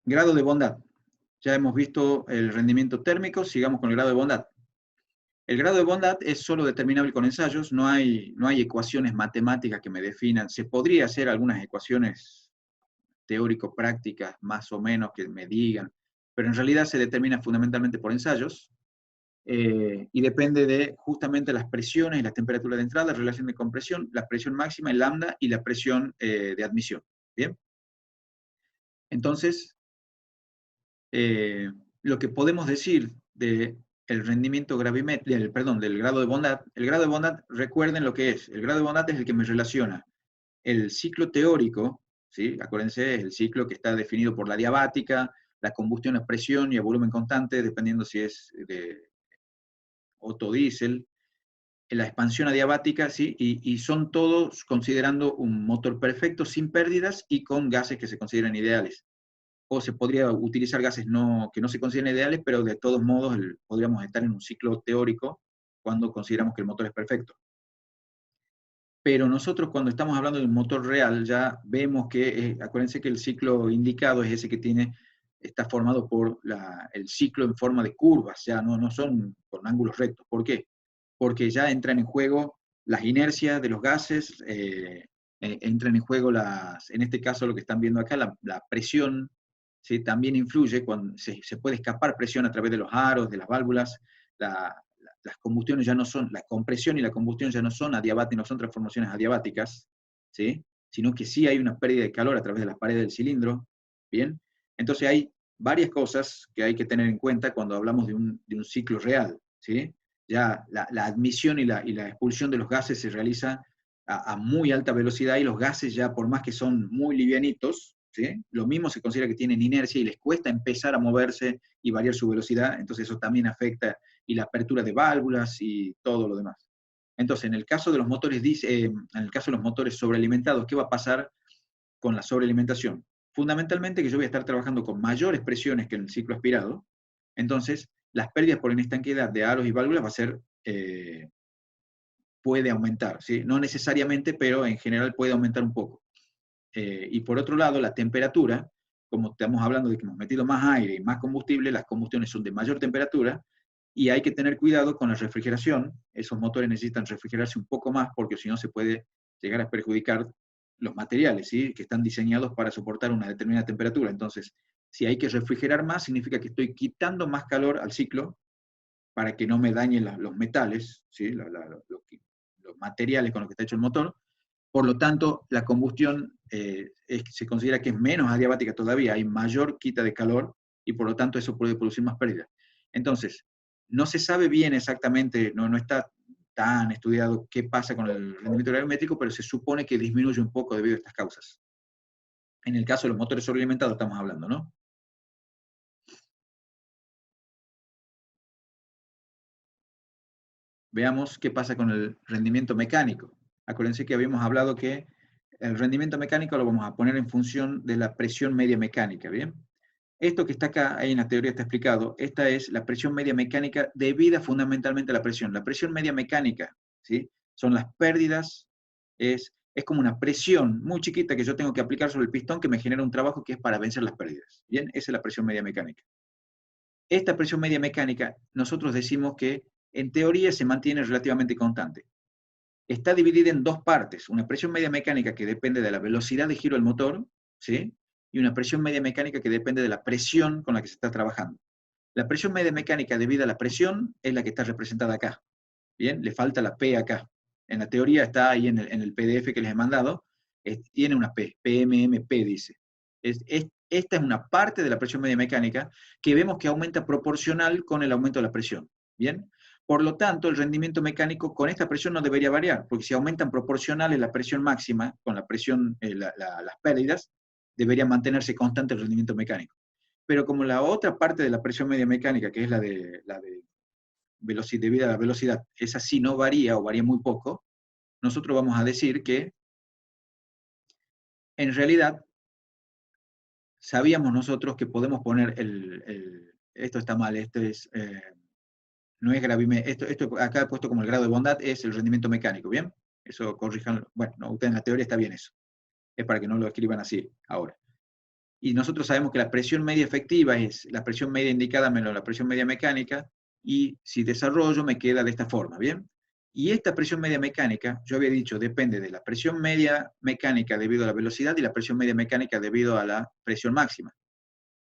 Grado de bondad. Ya hemos visto el rendimiento térmico, sigamos con el grado de bondad. El grado de bondad es solo determinable con ensayos, no hay ecuaciones matemáticas que me definan. Se podría hacer algunas ecuaciones teórico-prácticas más o menos que me digan, pero en realidad se determina fundamentalmente por ensayos y depende de justamente las presiones y las temperaturas de entrada, la relación de compresión, la presión máxima, el lambda y la presión de admisión. ¿Bien? Entonces, lo que podemos decir del rendimiento gravimétrico, perdón, del grado de bondad, el grado de bondad, recuerden lo que es. El grado de bondad es el que me relaciona el ciclo teórico, ¿sí? Acuérdense, es el ciclo que está definido por la diabática, la combustión a presión y a volumen constante, dependiendo si es de Otto Diesel, la expansión adiabática, ¿sí? Y son todos considerando un motor perfecto, sin pérdidas y con gases que se consideran ideales. O se podría utilizar gases que no se consideran ideales, pero de todos modos podríamos estar en un ciclo teórico cuando consideramos que el motor es perfecto. Pero nosotros cuando estamos hablando de un motor real, ya vemos que, acuérdense que el ciclo indicado es ese que está formado por el ciclo en forma de curvas, ya no son con ángulos rectos. ¿Por qué? Porque ya entran en juego las inercias de los gases, entran en juego en este caso lo que están viendo acá, la presión, ¿sí? También influye cuando se puede escapar presión a través de los aros, de las válvulas, las combustiones ya no son, la compresión y la combustión ya no son adiabáticas, no son transformaciones adiabáticas, ¿sí? Sino que sí hay una pérdida de calor a través de las paredes del cilindro, ¿bien? Entonces hay varias cosas que hay que tener en cuenta cuando hablamos de un ciclo real, ¿sí? Ya la admisión y la expulsión de los gases se realiza a muy alta velocidad y los gases ya, por más que son muy livianitos, ¿sí? Lo mismo se considera que tienen inercia y les cuesta empezar a moverse y variar su velocidad, entonces eso también afecta y la apertura de válvulas y todo lo demás. Entonces, en el caso de los motores, en el caso de los motores sobrealimentados, ¿qué va a pasar con la sobrealimentación? Fundamentalmente que yo voy a estar trabajando con mayores presiones que en el ciclo aspirado, entonces las pérdidas por inestanqueidad de aros y válvulas va a ser, puede aumentar, ¿sí? No necesariamente, pero en general puede aumentar un poco. Y por otro lado, la temperatura, como estamos hablando de que hemos metido más aire y más combustible, las combustiones son de mayor temperatura, y hay que tener cuidado con la refrigeración. Esos motores necesitan refrigerarse un poco más porque si no se puede llegar a perjudicar los materiales, ¿sí? Que están diseñados para soportar una determinada temperatura. Entonces, si hay que refrigerar más, significa que estoy quitando más calor al ciclo para que no me dañen los metales, ¿sí? Los materiales con los que está hecho el motor. Por lo tanto, la combustión se considera que es menos adiabática todavía, hay mayor quita de calor y por lo tanto eso puede producir más pérdida. Entonces, no se sabe bien exactamente, no está tan estudiado qué pasa con el rendimiento gravimétrico, pero se supone que disminuye un poco debido a estas causas. En el caso de los motores sobrealimentados estamos hablando, ¿no? Veamos qué pasa con el rendimiento mecánico. Acuérdense que habíamos hablado que el rendimiento mecánico lo vamos a poner en función de la presión media mecánica, ¿bien? Esto que está acá, ahí en la teoría está explicado, esta es la presión media mecánica debida fundamentalmente a la presión. La presión media mecánica, ¿sí? Son las pérdidas, es como una presión muy chiquita que yo tengo que aplicar sobre el pistón que me genera un trabajo que es para vencer las pérdidas. ¿Bien? Esa es la presión media mecánica. Esta presión media mecánica, nosotros decimos que en teoría se mantiene relativamente constante. Está dividida en dos partes, una presión media mecánica que depende de la velocidad de giro del motor, ¿sí? Y una presión media mecánica que depende de la presión con la que se está trabajando. La presión media mecánica debida a la presión es la que está representada acá. Bien, le falta la P acá. En la teoría está ahí en el PDF que les he mandado, tiene una P, PMMP dice. Esta es una parte de la presión media mecánica que vemos que aumenta proporcional con el aumento de la presión. Bien, por lo tanto, el rendimiento mecánico con esta presión no debería variar, porque si aumentan proporcionales la presión máxima con la presión, las pérdidas, debería mantenerse constante el rendimiento mecánico. Pero como la otra parte de la presión media mecánica, que es la de velocidad, debido a la velocidad, esa sí no varía o varía muy poco, nosotros vamos a decir que en realidad sabíamos nosotros que podemos poner esto está mal, no es gravímetro, esto acá he puesto como el grado de bondad, es el rendimiento mecánico, ¿bien? Eso corrijan, bueno, no, ustedes en la teoría está bien eso, es para que no lo escriban así ahora. y nosotros sabemos que la presión media efectiva es la presión media indicada menos la presión media mecánica, y si desarrollo me queda de esta forma, ¿bien? Y esta presión media mecánica, yo había dicho, depende de la presión media mecánica debido a la velocidad y la presión media mecánica debido a la presión máxima.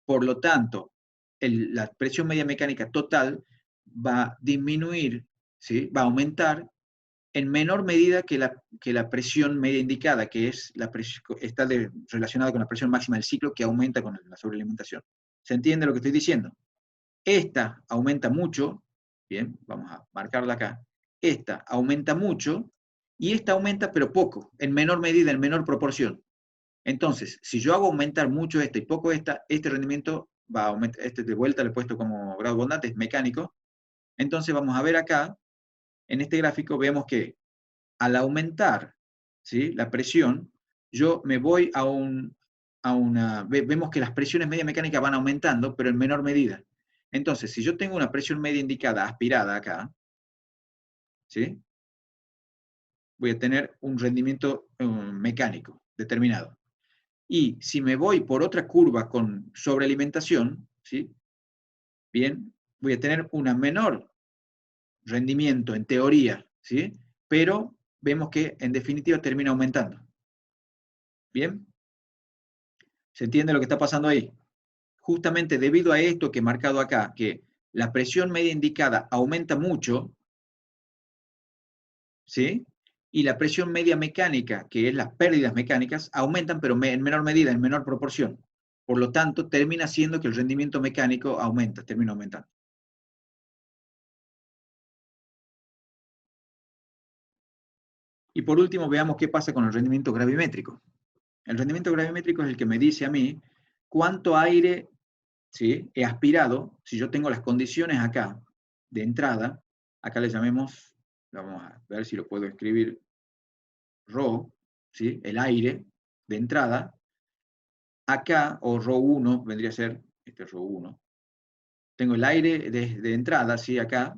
Por lo tanto, la presión media mecánica total va a disminuir, ¿sí? Va a aumentar en menor medida que la presión media indicada, que es está relacionada con la presión máxima del ciclo, que aumenta con la sobrealimentación. ¿Se entiende lo que estoy diciendo? Esta aumenta mucho, bien, vamos a marcarla acá, esta aumenta mucho, y esta aumenta pero poco, en menor medida, en menor proporción. Entonces, si yo hago aumentar mucho esta y poco esta, este rendimiento va a aumentar, este de vuelta le he puesto como grado de bondad, es mecánico. Entonces vamos a ver acá, en este gráfico, vemos que al aumentar, ¿sí?, la presión, yo me voy vemos que las presiones media mecánicas van aumentando, pero en menor medida. Entonces, si yo tengo una presión media indicada aspirada acá, ¿sí?, voy a tener un rendimiento mecánico determinado. Y si me voy por otra curva con sobrealimentación, ¿sí?, bien, voy a tener un menor rendimiento en teoría, ¿sí?, pero vemos que en definitiva termina aumentando. ¿Bien? ¿Se entiende lo que está pasando ahí? Justamente debido a esto que he marcado acá, que la presión media indicada aumenta mucho, ¿sí? Y la presión media mecánica, que es las pérdidas mecánicas, aumentan, pero en menor medida, en menor proporción. Por lo tanto, termina siendo que el rendimiento mecánico aumenta, termina aumentando. Y por último, veamos qué pasa con el rendimiento gravimétrico. El rendimiento gravimétrico es el que me dice a mí cuánto aire, ¿sí?, he aspirado, si yo tengo las condiciones acá de entrada, acá le llamemos, vamos a ver si lo puedo escribir, ρ, ¿sí?, el aire de entrada, acá, o ρ1, vendría a ser, este es ρ1, tengo el aire de entrada, ¿sí?, acá,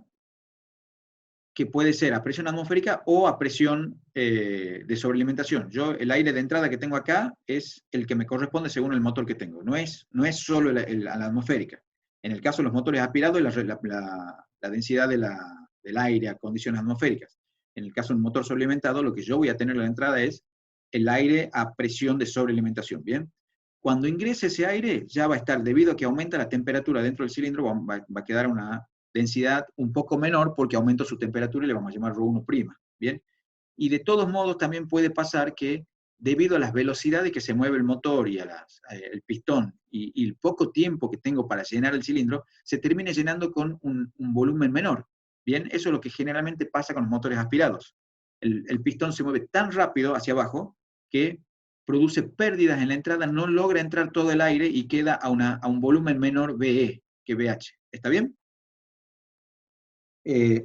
que puede ser a presión atmosférica o a presión de sobrealimentación. Yo, el aire de entrada que tengo acá es el que me corresponde según el motor que tengo, no es solo la atmosférica. En el caso de los motores aspirados, la densidad del aire a condiciones atmosféricas. En el caso de un motor sobrealimentado, lo que yo voy a tener en la entrada es el aire a presión de sobrealimentación, ¿bien? Cuando ingrese ese aire, ya va a estar, debido a que aumenta la temperatura dentro del cilindro, va a quedar una densidad un poco menor porque aumenta su temperatura y le vamos a llamar ρ1', ¿bien? Y de todos modos también puede pasar que debido a las velocidades que se mueve el motor y el pistón y el poco tiempo que tengo para llenar el cilindro, se termine llenando con un volumen menor, ¿bien? Eso es lo que generalmente pasa con los motores aspirados. El pistón se mueve tan rápido hacia abajo que produce pérdidas en la entrada, no logra entrar todo el aire y queda a un volumen menor VE que VH. ¿Está bien?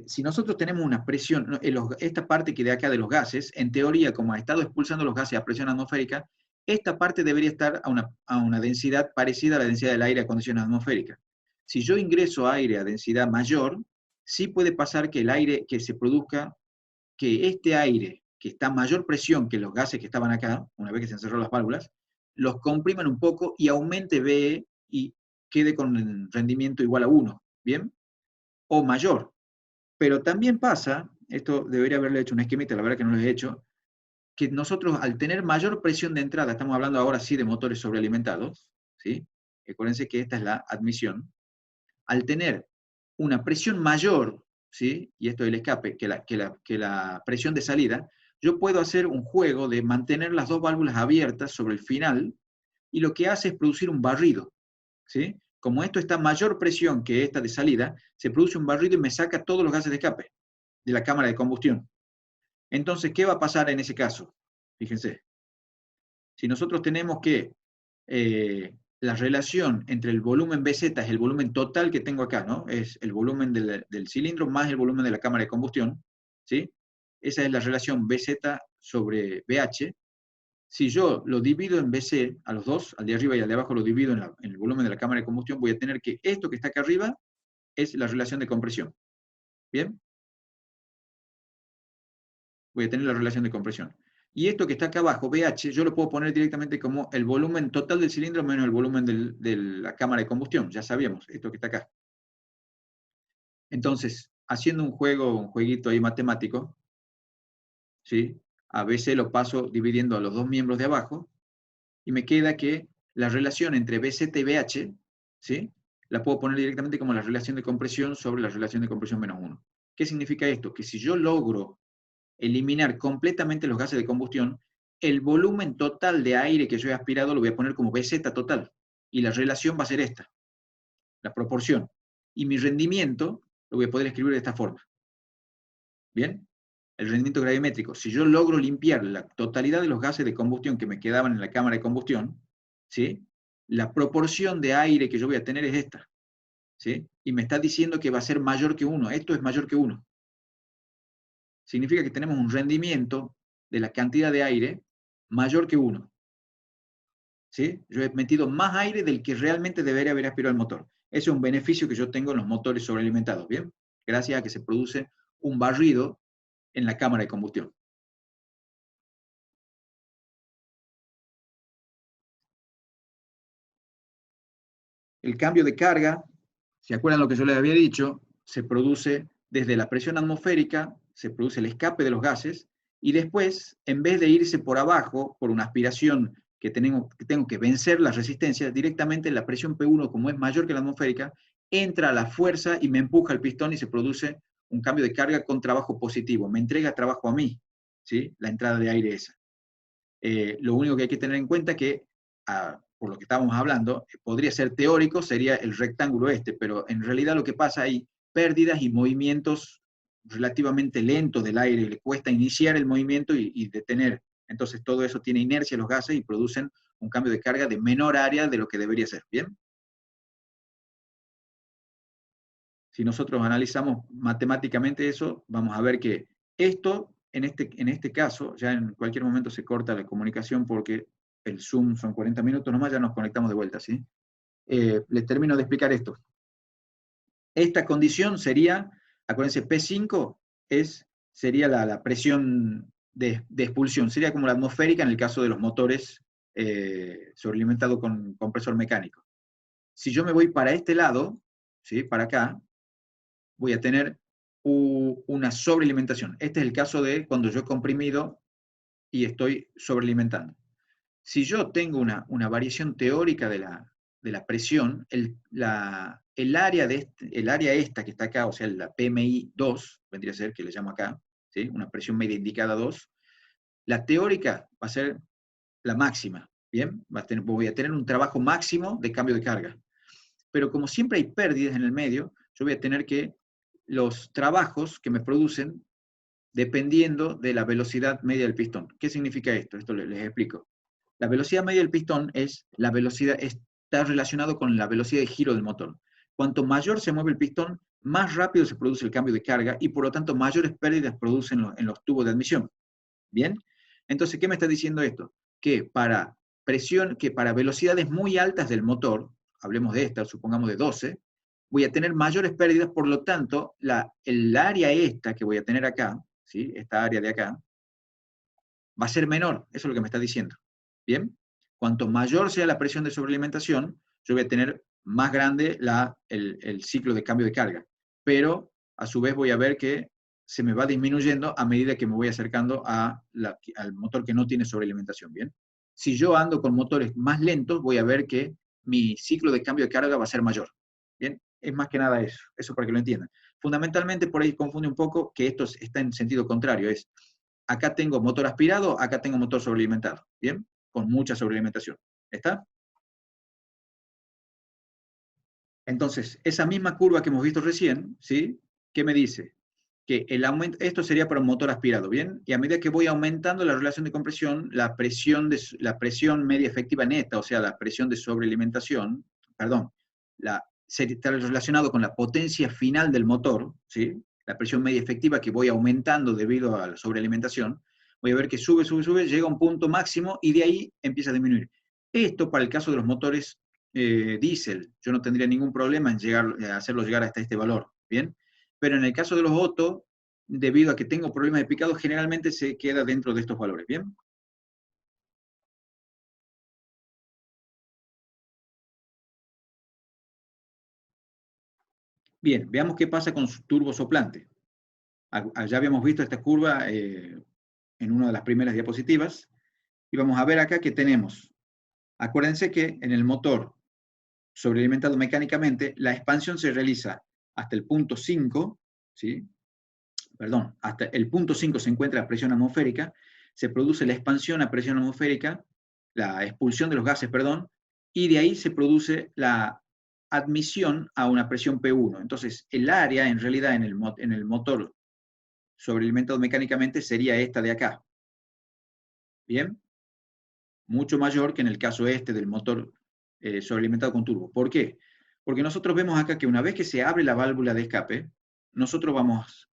Si nosotros tenemos una presión, esta parte que de acá de los gases, en teoría, como ha estado expulsando los gases a presión atmosférica, esta parte debería estar a una densidad parecida a la densidad del aire a condiciones atmosféricas. Si yo ingreso aire a densidad mayor, sí puede pasar que el aire que se produzca, que este aire que está a mayor presión que los gases que estaban acá, una vez que se han cerrado las válvulas, los compriman un poco y aumente VE y quede con un rendimiento igual a 1, ¿bien? O mayor. Pero también pasa, esto debería haberle hecho un esquemita, la verdad que no lo he hecho, que nosotros al tener mayor presión de entrada, estamos hablando ahora sí de motores sobrealimentados, ¿sí? Acuérdense que esta es la admisión, al tener una presión mayor, ¿sí?, y esto es el escape, que la presión de salida, yo puedo hacer un juego de mantener las dos válvulas abiertas sobre el final, y lo que hace es producir un barrido, ¿sí? Como esto está a mayor presión que esta de salida, se produce un barrido y me saca todos los gases de escape de la cámara de combustión. Entonces, ¿qué va a pasar en ese caso? Fíjense, si nosotros tenemos que la relación entre el volumen BZ es el volumen total que tengo acá, ¿no? Es el volumen del cilindro más el volumen de la cámara de combustión, ¿sí? Esa es la relación BZ sobre BH. Si yo lo divido en BC, a los dos, al de arriba y al de abajo lo divido en el volumen de la cámara de combustión, voy a tener que esto que está acá arriba es la relación de compresión. ¿Bien? Voy a tener la relación de compresión. Y esto que está acá abajo, BH, yo lo puedo poner directamente como el volumen total del cilindro menos el volumen de la cámara de combustión. Ya sabíamos, esto que está acá. Entonces, haciendo un jueguito ahí matemático, ¿sí? A veces lo paso dividiendo a los dos miembros de abajo, y me queda que la relación entre BZ y BH, ¿sí? La puedo poner directamente como la relación de compresión sobre la relación de compresión menos 1. ¿Qué significa esto? Que si yo logro eliminar completamente los gases de combustión, el volumen total de aire que yo he aspirado lo voy a poner como BZ total. Y la relación va a ser esta, la proporción. Y mi rendimiento lo voy a poder escribir de esta forma. ¿Bien? El rendimiento gravimétrico. Si yo logro limpiar la totalidad de los gases de combustión que me quedaban en la cámara de combustión, ¿sí? La proporción de aire que yo voy a tener es esta. ¿Sí? Y me está diciendo que va a ser mayor que 1. Esto es mayor que 1. Significa que tenemos un rendimiento de la cantidad de aire mayor que 1. ¿Sí? Yo he metido más aire del que realmente debería haber aspirado al motor. Ese es un beneficio que yo tengo en los motores sobrealimentados, ¿bien? Gracias a que se produce un barrido en la cámara de combustión. El cambio de carga, ¿se acuerdan lo que yo les había dicho? Se produce desde la presión atmosférica, se produce el escape de los gases, y después, en vez de irse por abajo, por una aspiración que tengo que vencer las resistencias, directamente la presión P1, como es mayor que la atmosférica, entra a la fuerza y me empuja el pistón y se produce un cambio de carga con trabajo positivo. Me entrega trabajo a mí, ¿sí? La entrada de aire esa. Lo único que hay que tener en cuenta es que, por lo que estábamos hablando, podría ser teórico, sería el rectángulo este, pero en realidad lo que pasa hay pérdidas y movimientos relativamente lentos del aire, le cuesta iniciar el movimiento y detener. Entonces todo eso tiene inercia en los gases y producen un cambio de carga de menor área de lo que debería ser. ¿Bien? Si nosotros analizamos matemáticamente eso, vamos a ver que esto, en este caso, ya en cualquier momento se corta la comunicación porque el Zoom son 40 minutos nomás, ya nos conectamos de vuelta, ¿sí? Les termino de explicar esto. Esta condición sería, acuérdense, P5 sería la presión de expulsión, sería como la atmosférica en el caso de los motores sobrealimentados con compresor mecánico. Si yo me voy para este lado, ¿sí? Para acá, voy a tener una sobrealimentación. Este es el caso de cuando yo he comprimido y estoy sobrealimentando. Si yo tengo una variación teórica de la presión, el área esta que está acá, o sea, la PMI 2, vendría a ser, que le llamo acá, ¿sí? Una presión media indicada 2, la teórica va a ser la máxima, ¿bien? Voy a tener un trabajo máximo de cambio de carga. Pero como siempre hay pérdidas en el medio, yo voy a tener que los trabajos que me producen dependiendo de la velocidad media del pistón. ¿Qué significa esto? Esto les explico. La velocidad media del pistón está relacionado con la velocidad de giro del motor. Cuanto mayor se mueve el pistón, más rápido se produce el cambio de carga y por lo tanto mayores pérdidas producen en los tubos de admisión. ¿Bien? Entonces, ¿qué me está diciendo esto? Que para velocidades muy altas del motor, hablemos de esta, supongamos de 12, voy a tener mayores pérdidas, por lo tanto, el área esta que voy a tener acá, ¿sí? Esta área de acá, va a ser menor, eso es lo que me está diciendo. ¿Bien? Cuanto mayor sea la presión de sobrealimentación, yo voy a tener más grande el ciclo de cambio de carga. Pero, a su vez, voy a ver que se me va disminuyendo a medida que me voy acercando al motor que no tiene sobrealimentación. ¿Bien? Si yo ando con motores más lentos, voy a ver que mi ciclo de cambio de carga va a ser mayor. ¿Bien? Es más que nada eso para que lo entiendan. Fundamentalmente, por ahí confunde un poco que esto está en sentido contrario, acá tengo motor aspirado, acá tengo motor sobrealimentado, ¿bien? Con mucha sobrealimentación. ¿Está? Entonces, esa misma curva que hemos visto recién, ¿sí? ¿Qué me dice? Que esto sería para un motor aspirado, ¿bien? Y a medida que voy aumentando la relación de compresión, la presión media efectiva neta, o sea, la presión de sobrealimentación, perdón, está relacionado con la potencia final del motor, ¿sí? La presión media efectiva que voy aumentando debido a la sobrealimentación, voy a ver que sube, sube, sube, llega a un punto máximo y de ahí empieza a disminuir. Esto para el caso de los motores diésel, yo no tendría ningún problema en hacerlo llegar hasta este valor, ¿bien? Pero en el caso de los Otto, debido a que tengo problemas de picado, generalmente se queda dentro de estos valores, ¿bien? Bien, veamos qué pasa con su turbo soplante. Ya habíamos visto esta curva en una de las primeras diapositivas, y vamos a ver acá que tenemos, acuérdense que en el motor sobrealimentado mecánicamente, la expansión se realiza hasta el punto 5, ¿sí? Perdón, hasta el punto 5 se encuentra a presión atmosférica, se produce la expansión a presión atmosférica, la expulsión de los gases, perdón, y de ahí se produce la admisión a una presión P1. Entonces, el área, en realidad, en el motor sobrealimentado mecánicamente sería esta de acá. ¿Bien? Mucho mayor que en el caso este del motor sobrealimentado con turbo. ¿Por qué? Porque nosotros vemos acá que una vez que se abre la válvula de escape, nosotros vamos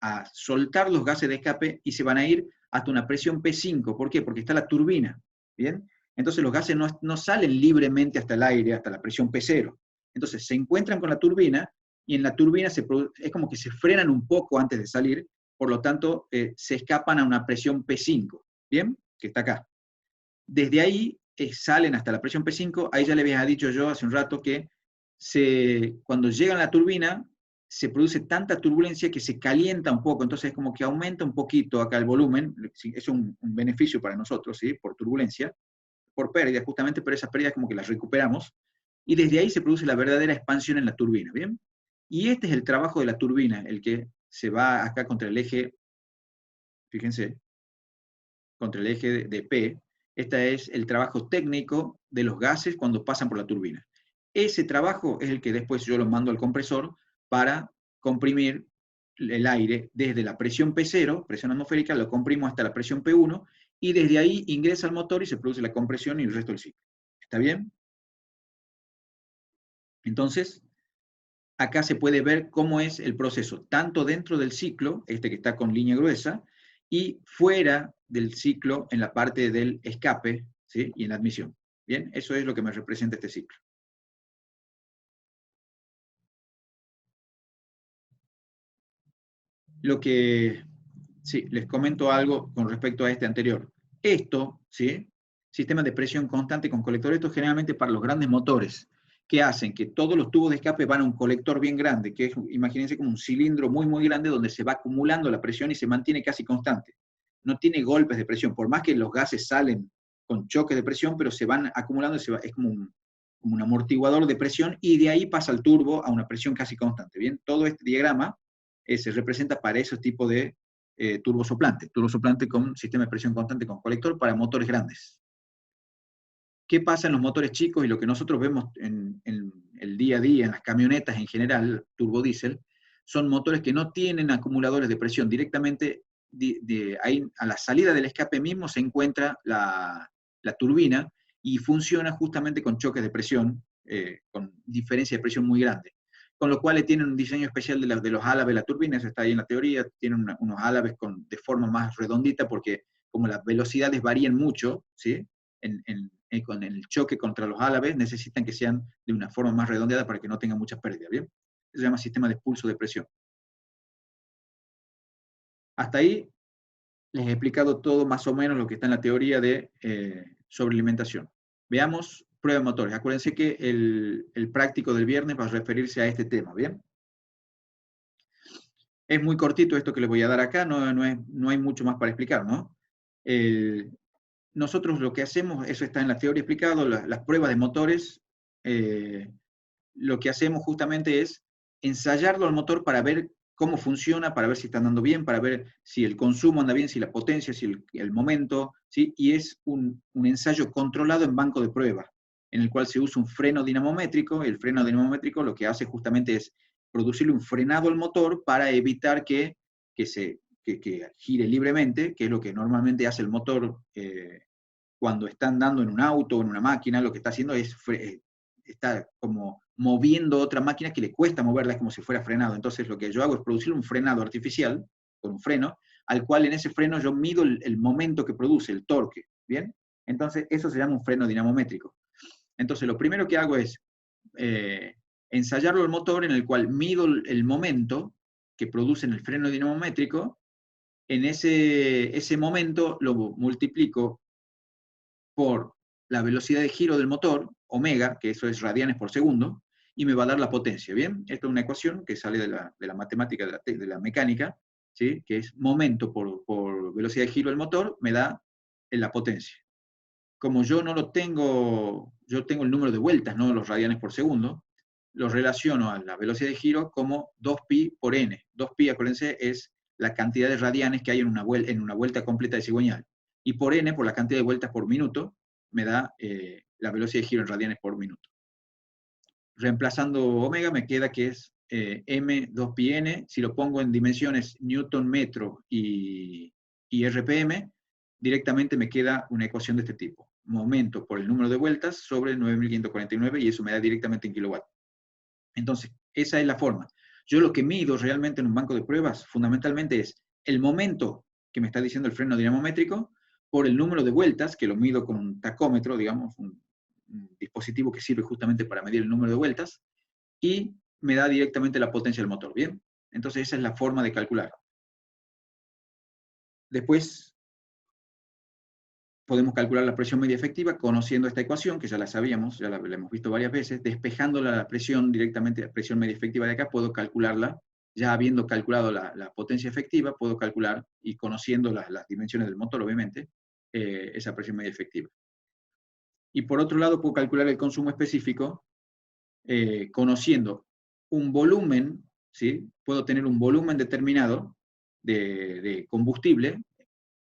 a soltar los gases de escape y se van a ir hasta una presión P5. ¿Por qué? Porque está la turbina. ¿Bien? Entonces los gases no salen libremente hasta el aire, hasta la presión P0. Entonces se encuentran con la turbina y en la turbina es como que se frenan un poco antes de salir, por lo tanto se escapan a una presión P5. ¿Bien? Que está acá. Desde ahí salen hasta la presión P5, ahí ya le había dicho yo hace un rato que cuando llegan a la turbina se produce tanta turbulencia que se calienta un poco, entonces es como que aumenta un poquito acá el volumen, es un beneficio para nosotros, ¿sí? Por turbulencia, por pérdida justamente, pero esas pérdidas como que las recuperamos, y desde ahí se produce la verdadera expansión en la turbina, ¿bien? Y este es el trabajo de la turbina, el que se va acá contra el eje, fíjense, contra el eje de P. Este es el trabajo técnico de los gases cuando pasan por la turbina. Ese trabajo es el que después yo lo mando al compresor para comprimir el aire desde la presión P0, presión atmosférica, lo comprimo hasta la presión P1, y desde ahí ingresa al motor y se produce la compresión y el resto del ciclo. ¿Está bien? Entonces, acá se puede ver cómo es el proceso, tanto dentro del ciclo, este que está con línea gruesa, y fuera del ciclo en la parte del escape, ¿sí? Y en la admisión. Bien, eso es lo que me representa este ciclo. Lo que, sí, les comento algo con respecto a este anterior. Esto, ¿sí? Sistemas de presión constante con colector, esto generalmente para los grandes motores, que hacen que todos los tubos de escape van a un colector bien grande, que es, imagínense, como un cilindro muy, muy grande donde se va acumulando la presión y se mantiene casi constante. No tiene golpes de presión, por más que los gases salen con choques de presión, pero se van acumulando, es como un amortiguador de presión, y de ahí pasa el turbo a una presión casi constante. Bien, todo este diagrama se representa para esos tipos de turbosoplante con sistema de presión constante con colector para motores grandes. ¿Qué pasa en los motores chicos y lo que nosotros vemos en el día a día, en las camionetas en general, turbodiesel, son motores que no tienen acumuladores de presión. Directamente ahí, a la salida del escape mismo se encuentra la turbina y funciona justamente con choques de presión, con diferencia de presión muy grande. Con lo cual tienen un diseño especial de los álabes de la turbina, eso está ahí en la teoría, tienen unos álabes de forma más redondita porque como las velocidades varían mucho, ¿sí? Con el choque contra los álabes, necesitan que sean de una forma más redondeada para que no tengan muchas pérdidas, ¿bien? Eso se llama sistema de expulso de presión. Hasta ahí les he explicado todo más o menos lo que está en la teoría de sobrealimentación. Veamos prueba de motores. Acuérdense que el práctico del viernes va a referirse a este tema, ¿bien? Es muy cortito esto que les voy a dar acá, no hay mucho más para explicar, ¿no? Nosotros lo que hacemos, eso está en la teoría explicado, las pruebas de motores, lo que hacemos justamente es ensayarlo al motor para ver cómo funciona, para ver si está andando bien, para ver si el consumo anda bien, si la potencia, si el momento, ¿sí? Y es un ensayo controlado en banco de prueba, en el cual se usa un freno dinamométrico, y el freno dinamométrico lo que hace justamente es producirle un frenado al motor para evitar que gire libremente, que es lo que normalmente hace el motor cuando está andando en un auto o en una máquina, lo que está haciendo es está como moviendo otra máquina que le cuesta moverla, es como si fuera frenado. Entonces lo que yo hago es producir un frenado artificial, con un freno, al cual en ese freno yo mido el momento que produce, el torque, ¿bien? Entonces eso se llama un freno dinamométrico. Entonces lo primero que hago es ensayarlo al motor en el cual mido el momento, que producen el freno dinamométrico, en ese momento lo multiplico por la velocidad de giro del motor, omega, que eso es radianes por segundo, y me va a dar la potencia, ¿bien? Esta es una ecuación que sale de la matemática, de la mecánica, ¿sí? Que es momento por velocidad de giro del motor, me da la potencia. Como yo no lo tengo, yo tengo el número de vueltas, no los radianes por segundo, lo relaciono a la velocidad de giro como 2pi por n. 2pi, acuérdense, es la cantidad de radianes que hay en una vuelta completa de cigüeñal. Y por n, por la cantidad de vueltas por minuto, me da la velocidad de giro en radianes por minuto. Reemplazando omega me queda que es m 2pi n. Si lo pongo en dimensiones newton metro y RPM, directamente me queda una ecuación de este tipo. Momento por el número de vueltas sobre 9.549, y eso me da directamente en kilowatt. Entonces, esa es la forma. Yo lo que mido realmente en un banco de pruebas, fundamentalmente, es el momento que me está diciendo el freno dinamométrico por el número de vueltas, que lo mido con un tacómetro, digamos, un dispositivo que sirve justamente para medir el número de vueltas, y me da directamente la potencia del motor, ¿bien? Entonces, esa es la forma de calcular. Después, podemos calcular la presión media efectiva conociendo esta ecuación, que ya la sabíamos, ya la hemos visto varias veces. Despejando la presión directamente, la presión media efectiva de acá, puedo calcularla. Ya habiendo calculado la potencia efectiva, puedo calcular, y conociendo las dimensiones del motor, obviamente, esa presión media efectiva. Y por otro lado, puedo calcular el consumo específico, conociendo un volumen, ¿sí? Puedo tener un volumen determinado de combustible,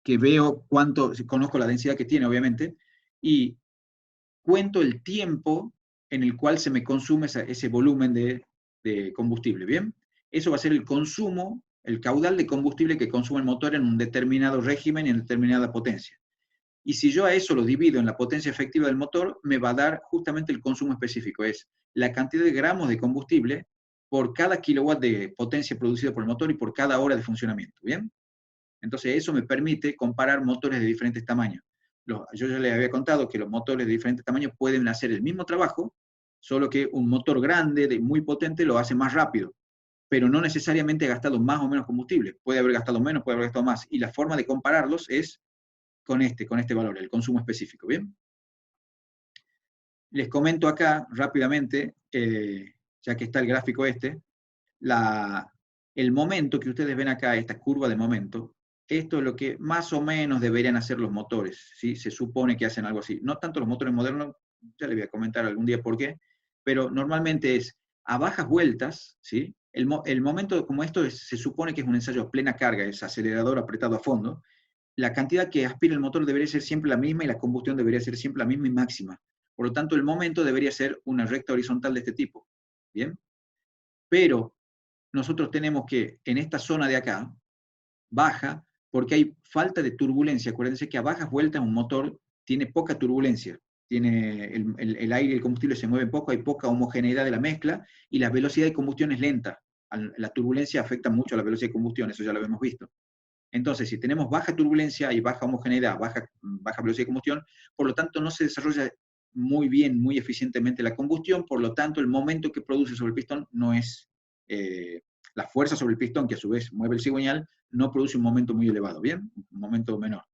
que veo cuánto, conozco la densidad que tiene, obviamente, y cuento el tiempo en el cual se me consume ese volumen de combustible, ¿bien? Eso va a ser el consumo, el caudal de combustible que consume el motor en un determinado régimen y en determinada potencia. Y si yo a eso lo divido en la potencia efectiva del motor, me va a dar justamente el consumo específico, es la cantidad de gramos de combustible por cada kilowatt de potencia producida por el motor y por cada hora de funcionamiento, ¿bien? Entonces eso me permite comparar motores de diferentes tamaños. Yo ya les había contado que los motores de diferentes tamaños pueden hacer el mismo trabajo, solo que un motor grande, muy potente, lo hace más rápido, pero no necesariamente ha gastado más o menos combustible. Puede haber gastado menos, puede haber gastado más. Y la forma de compararlos es con este valor, el consumo específico, ¿bien? Les comento acá rápidamente, ya que está el gráfico el momento que ustedes ven acá, esta curva de momento, esto es lo que más o menos deberían hacer los motores, ¿sí? Se supone que hacen algo así. No tanto los motores modernos, ya les voy a comentar algún día por qué, pero normalmente es a bajas vueltas, ¿sí? El momento como esto se supone que es un ensayo a plena carga, es acelerador apretado a fondo. La cantidad que aspira el motor debería ser siempre la misma y la combustión debería ser siempre la misma y máxima. Por lo tanto, el momento debería ser una recta horizontal de este tipo, ¿bien? Pero nosotros tenemos que, en esta zona de acá, baja, porque hay falta de turbulencia. Acuérdense que a bajas vueltas un motor tiene poca turbulencia. Tiene el aire y el combustible se mueven poco, hay poca homogeneidad de la mezcla, y la velocidad de combustión es lenta. La turbulencia afecta mucho a la velocidad de combustión, eso ya lo hemos visto. Entonces, si tenemos baja turbulencia y baja homogeneidad, baja velocidad de combustión, por lo tanto no se desarrolla muy bien, muy eficientemente la combustión, por lo tanto el momento que produce sobre el pistón no es, la fuerza sobre el pistón, que a su vez mueve el cigüeñal, no produce un momento muy elevado, ¿bien? Un momento menor.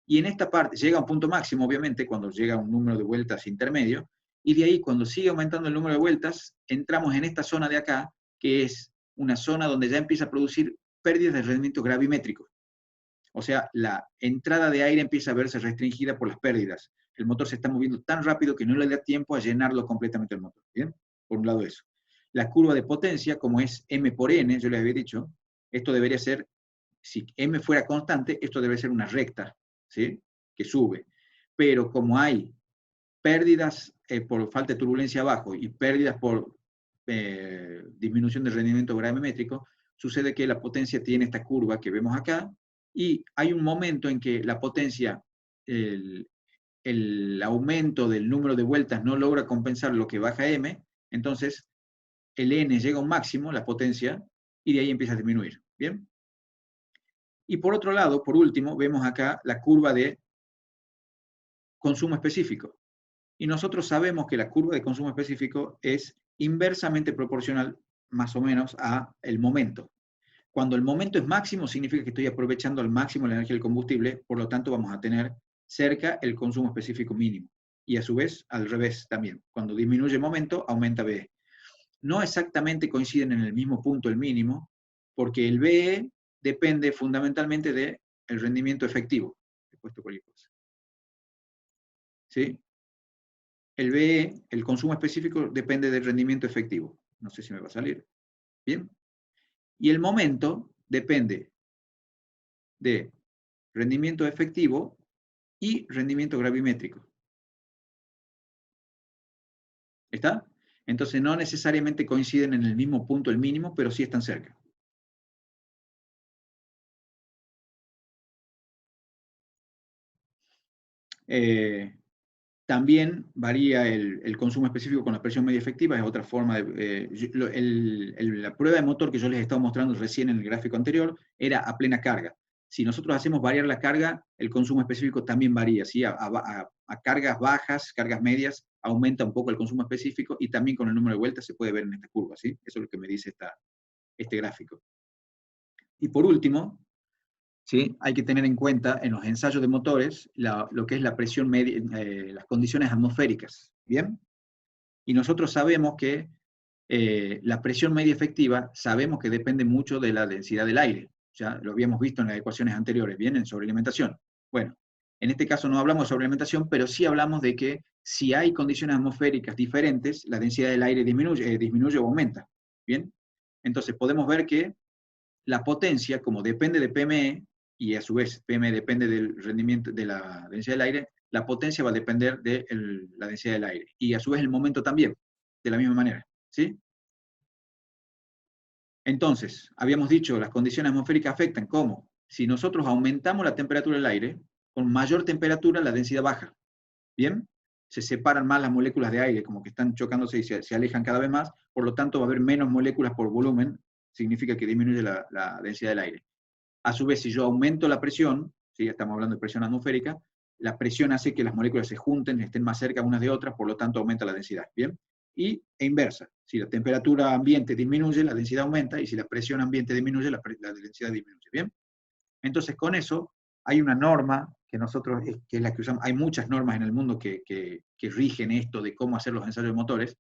Y en esta parte llega a un punto máximo, obviamente, cuando llega a un número de vueltas intermedio, y de ahí, cuando sigue aumentando el número de vueltas, entramos en esta zona de acá, que es una zona donde ya empieza a producir pérdidas de rendimiento gravimétrico. O sea, la entrada de aire empieza a verse restringida por las pérdidas. El motor se está moviendo tan rápido que no le da tiempo a llenarlo completamente el motor. ¿Bien? Por un lado eso. La curva de potencia, como es M por N, yo les había dicho, esto debería ser, si M fuera constante, esto debe ser una recta, ¿sí? Que sube. Pero como hay pérdidas por falta de turbulencia abajo y pérdidas por disminución del rendimiento gravimétrico, sucede que la potencia tiene esta curva que vemos acá, y hay un momento en que la potencia, el aumento del número de vueltas no logra compensar lo que baja M, entonces el N llega a un máximo, la potencia, y de ahí empieza a disminuir. ¿Bien? Y por otro lado, por último, vemos acá la curva de consumo específico. Y nosotros sabemos que la curva de consumo específico es inversamente proporcional, más o menos, a el momento. Cuando el momento es máximo, significa que estoy aprovechando al máximo la energía del combustible, por lo tanto vamos a tener cerca el consumo específico mínimo. Y a su vez, al revés también. Cuando disminuye el momento, aumenta BE. No exactamente coinciden en el mismo punto el mínimo, porque el BE depende fundamentalmente del rendimiento efectivo. He puesto cualquier cosa. ¿Sí? El BE, el consumo específico, depende del rendimiento efectivo. No sé si me va a salir. ¿Bien? Y el momento depende de rendimiento efectivo y rendimiento gravimétrico. ¿Está? Entonces no necesariamente coinciden en el mismo punto el mínimo, pero sí están cerca. También varía el consumo específico con la presión media efectiva, es otra forma de... la prueba de motor que yo les estaba mostrando recién en el gráfico anterior era a plena carga. Si nosotros hacemos variar la carga, el consumo específico también varía. ¿Sí? A cargas bajas, cargas medias, aumenta un poco el consumo específico y también con el número de vueltas se puede ver en esta curva. ¿Sí? Eso es lo que me dice este gráfico. Y por último, ¿sí? Hay que tener en cuenta en los ensayos de motores lo que es la presión media, las condiciones atmosféricas. ¿Bien? Y nosotros sabemos que la presión media efectiva, sabemos que depende mucho de la densidad del aire. Ya lo habíamos visto en las ecuaciones anteriores, ¿bien? En sobrealimentación. Bueno, en este caso no hablamos de sobrealimentación, pero sí hablamos de que si hay condiciones atmosféricas diferentes, la densidad del aire disminuye o aumenta. ¿Bien? Entonces podemos ver que la potencia, como depende de PME, y a su vez PME depende del rendimiento de la densidad del aire, la potencia va a depender de la densidad del aire. Y a su vez el momento también, de la misma manera. ¿Sí? Entonces, habíamos dicho, las condiciones atmosféricas afectan. ¿Cómo? Si nosotros aumentamos la temperatura del aire, con mayor temperatura la densidad baja. ¿Bien? Se separan más las moléculas de aire, como que están chocándose y se alejan cada vez más, por lo tanto va a haber menos moléculas por volumen, significa que disminuye la densidad del aire. A su vez, si yo aumento la presión, ¿sí? Estamos hablando de presión atmosférica, la presión hace que las moléculas se junten, estén más cerca unas de otras, por lo tanto aumenta la densidad. ¿Bien? E inversa. Si la temperatura ambiente disminuye, la densidad aumenta, y si la presión ambiente disminuye, la densidad disminuye. ¿Bien? Entonces, con eso, hay una norma que nosotros, que es la que usamos, hay muchas normas en el mundo que rigen esto de cómo hacer los ensayos de motores.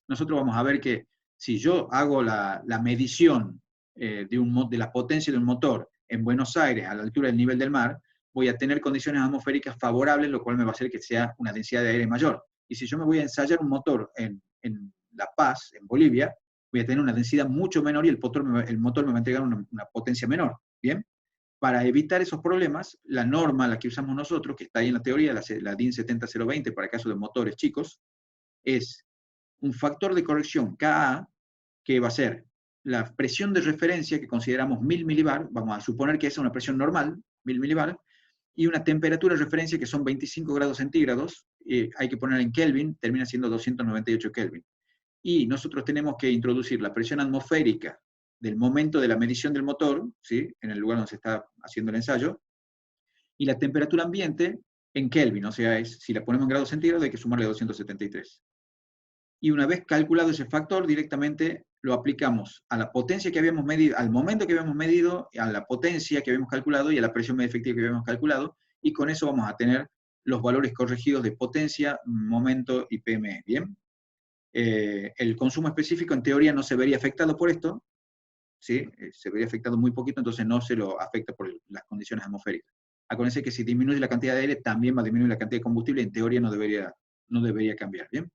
Nosotros vamos a ver que si yo hago la medición de la potencia de un motor en Buenos Aires, a la altura del nivel del mar, voy a tener condiciones atmosféricas favorables, lo cual me va a hacer que sea una densidad de aire mayor. Y si yo me voy a ensayar un motor en La Paz, en Bolivia, voy a tener una densidad mucho menor y el motor me va a entregar una potencia menor. ¿Bien? Para evitar esos problemas, la norma, la que usamos nosotros, que está ahí en la teoría, la DIN 70020 para casos de motores chicos, es un factor de corrección Ka, que va a ser la presión de referencia que consideramos 1000 milibar, vamos a suponer que es una presión normal, 1000 milibar, y una temperatura de referencia que son 25 grados centígrados, hay que poner en Kelvin, termina siendo 298 Kelvin. Y nosotros tenemos que introducir la presión atmosférica del momento de la medición del motor, ¿sí? En el lugar donde se está haciendo el ensayo, y la temperatura ambiente en Kelvin, o sea, si la ponemos en grados centígrados hay que sumarle 273. Y una vez calculado ese factor, directamente lo aplicamos a la potencia que habíamos medido, al momento que habíamos medido, a la potencia que habíamos calculado y a la presión media efectiva que habíamos calculado, y con eso vamos a tener los valores corregidos de potencia, momento y PME. ¿Bien? El consumo específico en teoría no se vería afectado por esto, ¿sí? Se vería afectado muy poquito, entonces no se lo afecta por las condiciones atmosféricas. Acuérdense que si disminuye la cantidad de aire, también va a disminuir la cantidad de combustible, en teoría no debería cambiar. ¿Bien?